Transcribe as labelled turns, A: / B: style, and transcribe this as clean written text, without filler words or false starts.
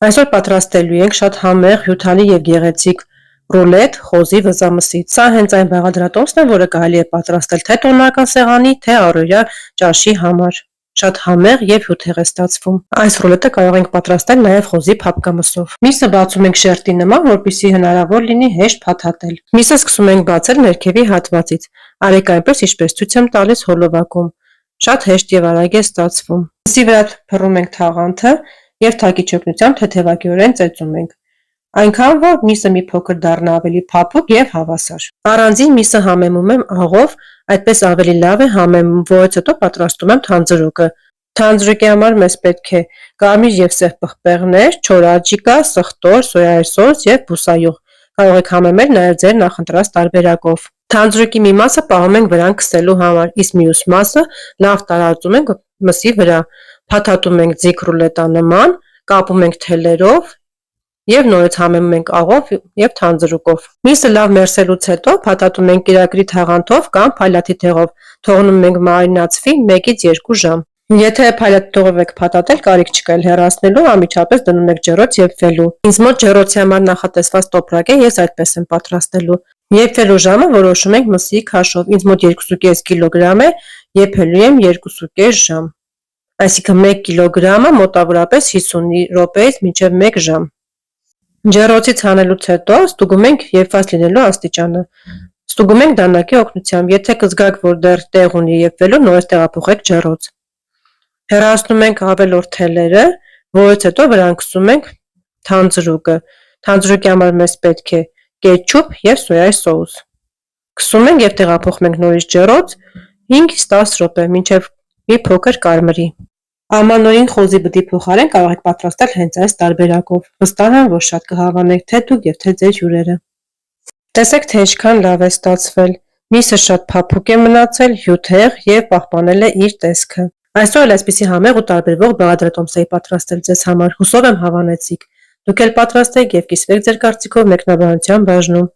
A: Այսօր պատրաստելու ենք շատ համեղ, հյութալի և գեղեցիկ ռուլետ խոզի վզամսից։ Սա հենց այն բաղադրատոմսն է, որը կարելի է պատրաստել թե տոնական սեղանի, թե առօրյա ճաշի համար։ Շատ համեղ և հյութեղ է ստացվում։ Այս ռուլետը կարող ենք պատրաստել նաև խոզի փափկամսով։ Միսը բացում ենք շերտի նման, որպեսզի հնարավոր լինի հեշտ փաթաթել։ Միսը սկսում ենք բացել ներքևի հատվածից։ Արեք այնպես, ինչպես ցույց եմ տալիս հոլովակում։ Շատ հեշտ և արագ է ստացվում։ Միսի վրա փռում ենք թաղանթը և թակիչ օգնությամբ թեթևակիորեն ծեծում ենք, այնքան որ միսը մի փոքր դառնա ավելի փափուկ և հավասար։ Առանձին միսը համեմում եմ աղով, այդպես ավելի լավ է համեմում, որից հետո պատրաստում եմ թանձրուկը։ Թանձրուկի համար մեզ պետք է կարմիր և սև պղպեղներ, չոր աջիկա, սխտոր, սոյայի սոս և բուսայուղ։ Կարող եք համեմել նաև ձեր նախընտրած տարբերակով։ Թանձրուկի մի մասը պահում ենք վրան քսելու համար, իսկ մյուս մասը լավ տարածում ենք մսի վրա, փաթաթում ենք ձիգ ռուլետանման, կապում ենք թելերով և նորից համեմում ենք աղով և թանձրուկով։ Միսը լավ մերսելուց հետո փաթաթում ենք կերակրի թաղանթով կամ փայլատի թեղով, թողնում ենք մարինացվի 1-ից 2 ժամ։ Եթե փայլատի թողով եք փաթաթել, կարիք չկա էլ հեռացնելու, անմիջապես դնում եք ջեռոց եփվելու։ Ինձ մոտ ջեռոցի համար նախատեսված տոպրակ է, ես այդպես եմ պատրաստելու։ Եփվելու ժամը որոշում ենք մսի քաշով։ Ինձ մոտ 2.5 կգ է, եփելու եմ 2.5 ժամ։ Այսինքն 1 կգ-ը մոտավորապես 50 րոպեից մինչև 1 ժամ։ Ջեռոցից հանելուց հետո ստուգում ենք եփված լինելու աստիճանը։ Ստուգում ենք դանակի օգնությամբ։ Եթե կզգաք, որ դեռ տեղ ունի եփվելու, նորից տեղափոխեք ջեռոց։ Հեռացնում ենք ավելորդ թելերը, որից հետո վրան քսում ենք թանձրուկը։ Թանձրուկի համար մեզ պետք է կետչուփ և սոյայի սոուս։ Քսում ենք և տեղափոխում ենք նորից ջեռոց 5-ից 10 րոպե, մինչև մի փոքր կարմրի։ Ամանորին խոզի բտի փոխարեն կարող եք պատրաստել հենց այս տարբերակով։ Վստահ եմ, որ շատ կհավանեք թե դուք և թե ձեր հյուրերը։ Տեսեք, թե ինչքան լավ է ստացվել։ Միսը շատ փափուկ է մնացել, հյութեղ և պահպանել է իր տեսքը։ Այսօր էլ այսպիսի համեղ ու տարբերվող բաղադրատոմս էի պատրաստել ձեզ համար։ Հուսով եմ հավանեցիք։ Դուք էլ պատրաստեք և կիսվեք ձեր կարծիքով մեկնաբանության բաժնում։